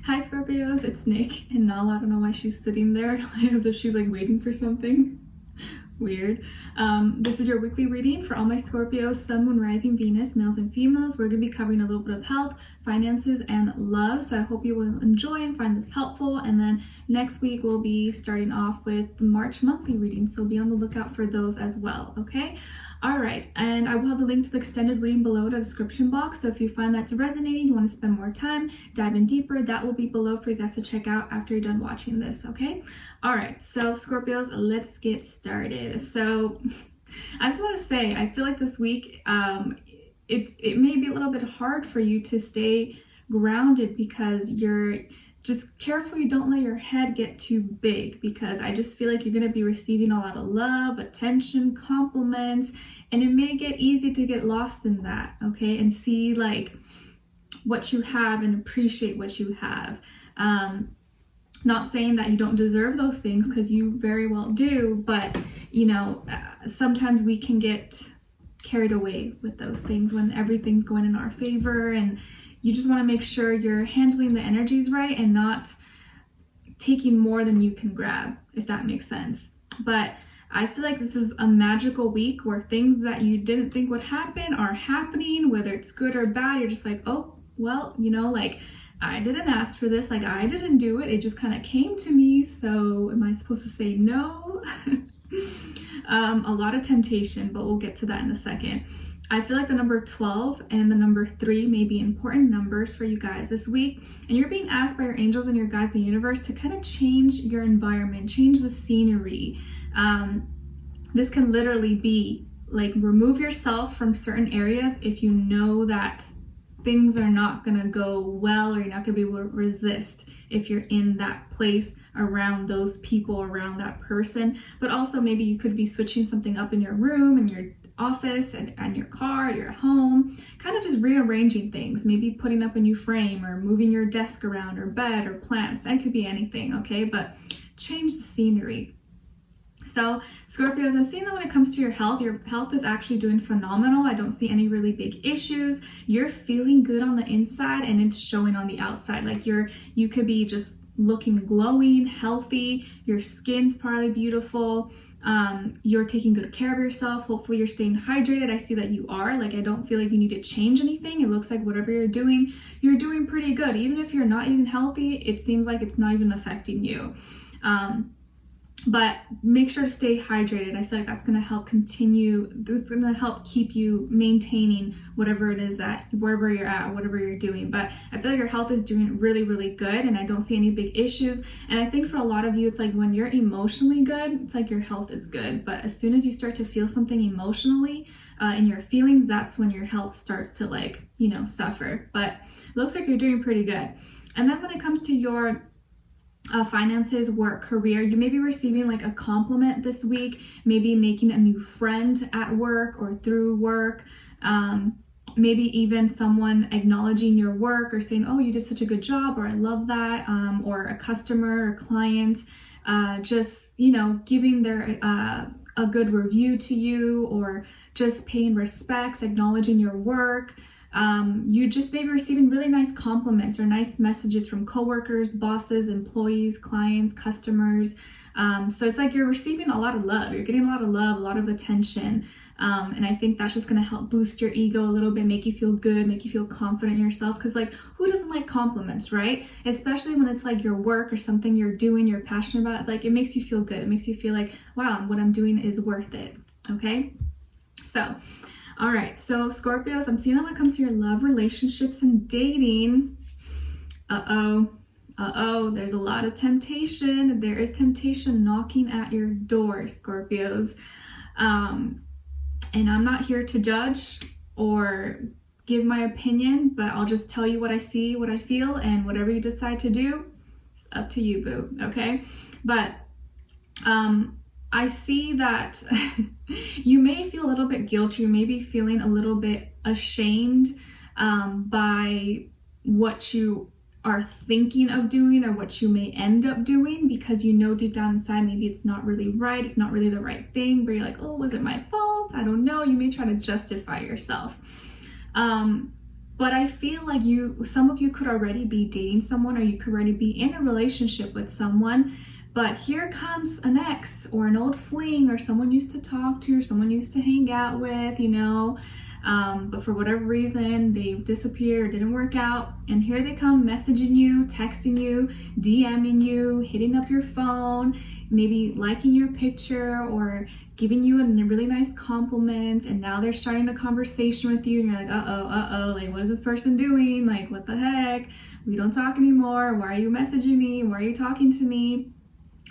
Hi Scorpios, it's Nick and Nala. I don't know why she's sitting there as if she's like waiting for something. Weird. This is your weekly reading for all my Scorpios, Sun, Moon, Rising, Venus, males and females. We're going to be covering a little bit of health, finances, and love. So I hope you will enjoy and find this helpful. And then next week we'll be starting off with the March monthly reading. So be on the lookout for those as well, okay? All right, and I will have the link to the extended reading below in the description box. So if you find that to resonating, you want to spend more time, dive in deeper, that will be below for you guys to check out after you're done watching this, okay? All right, so Scorpios, let's get started. So I just want to say, I feel like this week, it may be a little bit hard for you to stay grounded because you're just careful you don't let your head get too big, because I just feel like you're going to be receiving a lot of love, attention, compliments, and it may get easy to get lost in that, okay? And see like what you have and appreciate what you have. Not saying that you don't deserve those things, because you very well do, but you know, sometimes we can get carried away with those things when everything's going in our favor, and you just want to make sure you're handling the energies right and not taking more than you can grab, if that makes sense. But I feel like this is a magical week where things that you didn't think would happen are happening, whether it's good or bad. You're just like, oh, well, you know, like I didn't ask for this, like I didn't do it. It just kind of came to me. So am I supposed to say no? A lot of temptation, but we'll get to that in a second. I feel like the number 12 and the number 3 may be important numbers for you guys this week. And you're being asked by your angels and your guides in the universe to kind of change your environment, change the scenery. This can literally be like remove yourself from certain areas if you know that things are not going to go well, or you're not going to be able to resist if you're in that place around those people, around that person. But also maybe you could be switching something up in your room, in your office, and your car, your home, kind of just rearranging things, maybe putting up a new frame or moving your desk around or bed or plants. It could be anything, okay? But change the scenery. So Scorpios, I'm seeing that when it comes to your health is actually doing phenomenal. I don't see any really big issues. You're feeling good on the inside and it's showing on the outside. Like you could be just looking glowing, healthy. Your skin's probably beautiful. You're taking good care of yourself. Hopefully you're staying hydrated. I see that you are. Like, I don't feel like you need to change anything. It looks like whatever you're doing pretty good. Even if you're not eating healthy, it seems like it's not even affecting you. But make sure to stay hydrated. I feel like that's going to help this is going to help keep you maintaining whatever it is that wherever you're at, whatever you're doing. But I feel like your health is doing really, really good, and I don't see any big issues. And I think for a lot of you, it's like when you're emotionally good, it's like your health is good. But as soon as you start to feel something emotionally in your feelings, that's when your health starts to like, you know, suffer. But it looks like you're doing pretty good. And then when it comes to your finances, work, career, you may be receiving like a compliment this week, maybe making a new friend at work or through work, maybe even someone acknowledging your work or saying, oh, you did such a good job, or I love that, or a customer or client just, you know, giving their a good review to you, or just paying respects, acknowledging your work. You just may be receiving really nice compliments or nice messages from coworkers, bosses, employees, clients, customers. So it's like you're receiving a lot of love. You're getting a lot of love, a lot of attention. And I think that's just going to help boost your ego a little bit, make you feel good, make you feel confident in yourself. Because like, who doesn't like compliments, right? Especially when it's like your work or something you're doing, you're passionate about. Like, it makes you feel good. It makes you feel like, wow, what I'm doing is worth it. Okay? So all right, so Scorpios, I'm seeing that when it comes to your love, relationships, and dating. There's a lot of temptation. There is temptation knocking at your door, Scorpios. And I'm not here to judge or give my opinion, but I'll just tell you what I see, what I feel, and whatever you decide to do, it's up to you, boo, okay? But I see that you may feel a little bit guilty. You may be feeling a little bit ashamed by what you are thinking of doing or what you may end up doing, because you know deep down inside maybe it's not really right, it's not really the right thing, but you're like, oh, was it my fault? I don't know. You may try to justify yourself. But I feel like some of you could already be dating someone, or you could already be in a relationship with someone, but here comes an ex or an old fling or someone you used to talk to or someone you used to hang out with, but for whatever reason they disappeared or didn't work out, and here they come messaging you, texting you, DMing you, hitting up your phone, maybe liking your picture or giving you a really nice compliment, and now they're starting a conversation with you and you're like, uh-oh, like, what is this person doing? Like, what the heck? We don't talk anymore. Why are you messaging me? Why are you talking to me?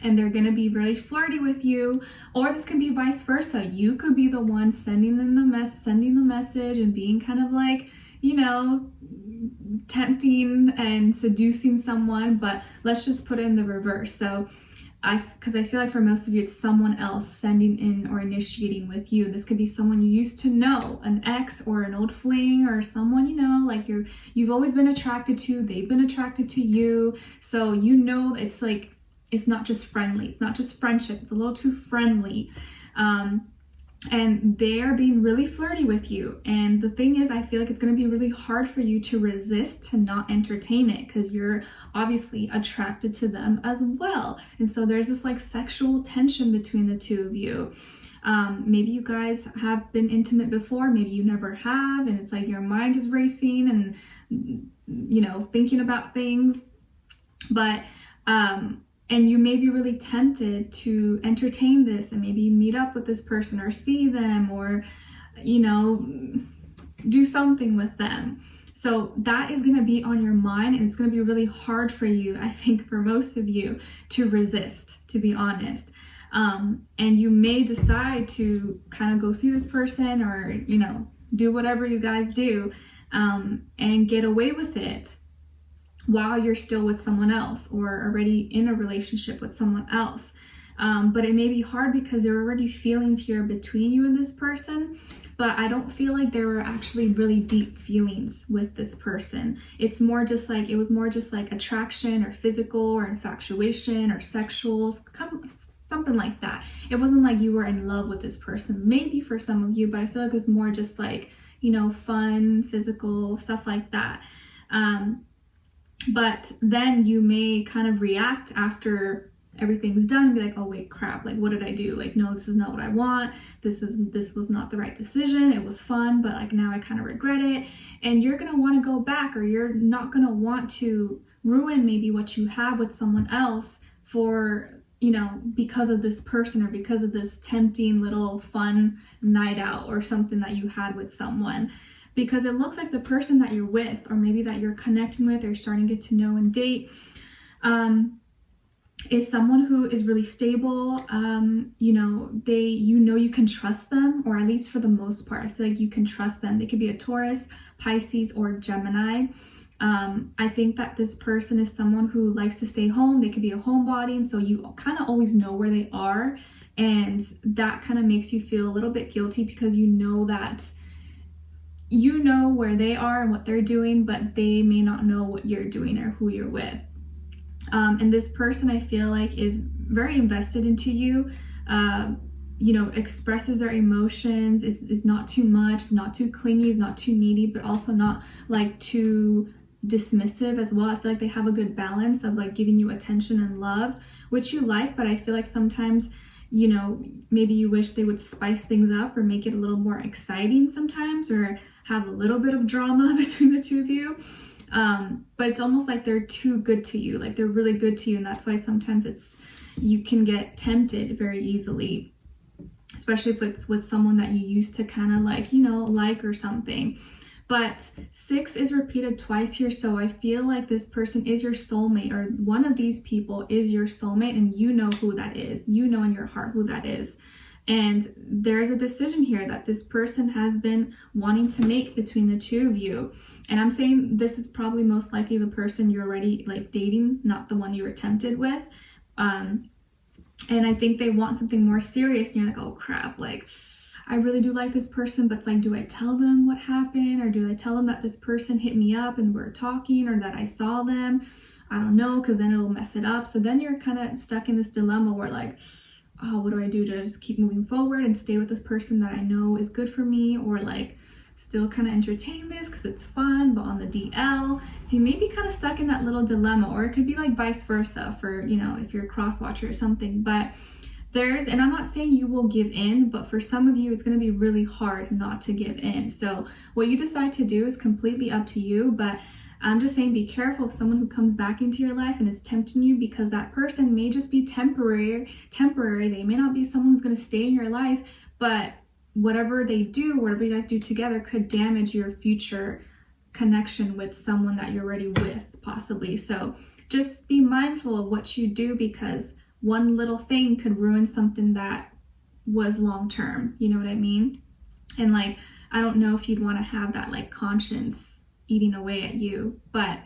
And they're gonna be really flirty with you. Or this can be vice versa. You could be the one sending the message and being kind of like, tempting and seducing someone, but let's just put it in the reverse. So because I feel like for most of you, it's someone else sending in or initiating with you. This could be someone you used to know, an ex or an old fling, or someone, like you've always been attracted to, they've been attracted to you. So, it's like, it's not just friendly. It's not just friendship. It's a little too friendly. And they're being really flirty with you. And the thing is, I feel like it's going to be really hard for you to resist, to not entertain it, because you're obviously attracted to them as well. And so there's this like sexual tension between the two of you. Maybe you guys have been intimate before, maybe you never have, and it's like your mind is racing and, thinking about things. But, and you may be really tempted to entertain this and maybe meet up with this person or see them or, do something with them. So that is going to be on your mind, and it's going to be really hard for you, I think, for most of you, to resist, to be honest. And you may decide to kind of go see this person or, do whatever you guys do, and get away with it while you're still with someone else or already in a relationship with someone else. But it may be hard because there are already feelings here between you and this person, but I don't feel like there were actually really deep feelings with this person. It was more just like attraction or physical or infatuation or sexual, something like that. It wasn't like you were in love with this person, maybe for some of you, but I feel like it was more just like, fun, physical, stuff like that. But then you may kind of react after everything's done and be like, oh wait, crap, like what did I do? Like, no, this is not what I want. This was not the right decision. It was fun, but like now I kind of regret it. And you're going to want to go back, or you're not going to want to ruin maybe what you have with someone else for, because of this person or because of this tempting little fun night out or something that you had with someone. Because it looks like the person that you're with, or maybe that you're connecting with or starting to get to know and date, is someone who is really stable. You can trust them, or at least for the most part, I feel like you can trust them. They could be a Taurus, Pisces, or Gemini. I think that this person is someone who likes to stay home. They could be a homebody, and so you kind of always know where they are, and that kind of makes you feel a little bit guilty because you know that you know where they are and what they're doing, but they may not know what you're doing or who you're with. And this person, I feel like, is very invested into you, expresses their emotions, is not too much, is not too clingy, is not too needy, but also not like too dismissive as well. I feel like they have a good balance of like giving you attention and love, which you like, but I feel like sometimes, maybe you wish they would spice things up or make it a little more exciting sometimes, or have a little bit of drama between the two of you. But it's almost like they're too good to you, like they're really good to you, and that's why sometimes you can get tempted very easily, especially if it's with someone that you used to kind of like or something. But 6 is repeated twice here, so I feel like this person is your soulmate, or one of these people is your soulmate, and you know who that is. You know in your heart who that is. And there's a decision here that this person has been wanting to make between the two of you. And I'm saying this is probably most likely the person you're already like dating, not the one you were tempted with. And I think they want something more serious, and you're like, oh crap, like I really do like this person, but it's like, do I tell them what happened, or do I tell them that this person hit me up and we're talking, or that I saw them? I don't know, because then it'll mess it up. So then you're kind of stuck in this dilemma where like, oh, what do I do? Do I just keep moving forward and stay with this person that I know is good for me, or like still kind of entertain this because it's fun, but on the DL. So you may be kind of stuck in that little dilemma, or it could be like vice versa for, you know, if you're a cross watcher or something. But and I'm not saying you will give in, but for some of you, it's going to be really hard not to give in. So what you decide to do is completely up to you, but I'm just saying be careful of someone who comes back into your life and is tempting you, because that person may just be temporary. They may not be someone who's going to stay in your life, but whatever they do, whatever you guys do together could damage your future connection with someone that you're already with, possibly. So just be mindful of what you do, because one little thing could ruin something that was long-term. You know what I mean? And like, I don't know if you'd want to have that like conscience eating away at you, but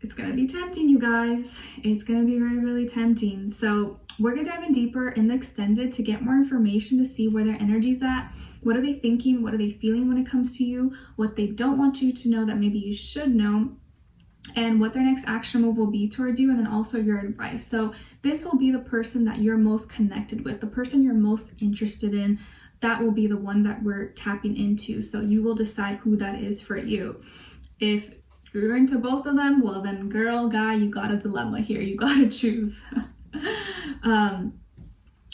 it's going to be tempting, you guys. It's going to be very, really tempting. So we're going to dive in deeper in the extended to get more information, to see where their energy's at. What are they thinking? What are they feeling when it comes to you? What they don't want you to know that maybe you should know, and what their next action move will be towards you, and then also your advice. So this will be the person that you're most connected with, the person you're most interested in. That will be the one that we're tapping into. So you will decide who that is for you. If you're into both of them, well then girl, guy, you got a dilemma here. You got to choose.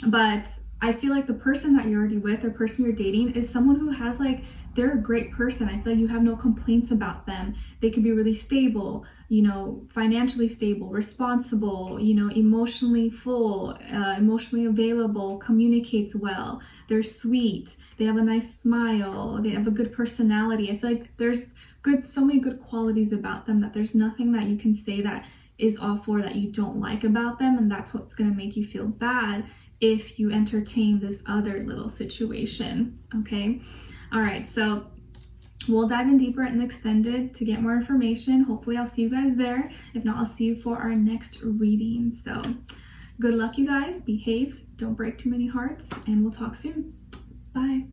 But I feel like the person that you're already with, or person you're dating, is someone who has like, they're a great person. I feel like you have no complaints about them. They could be really stable, you know, financially stable, responsible, you know, emotionally full, emotionally available, communicates well. They're sweet. They have a nice smile. They have a good personality. I feel like there's so many good qualities about them that there's nothing that you can say that is awful or that you don't like about them. And that's what's going to make you feel bad if you entertain this other little situation. Okay. All right. So we'll dive in deeper in the extended to get more information. Hopefully I'll see you guys there. If not, I'll see you for our next reading. So good luck, you guys. Behave. Don't break too many hearts, and we'll talk soon. Bye.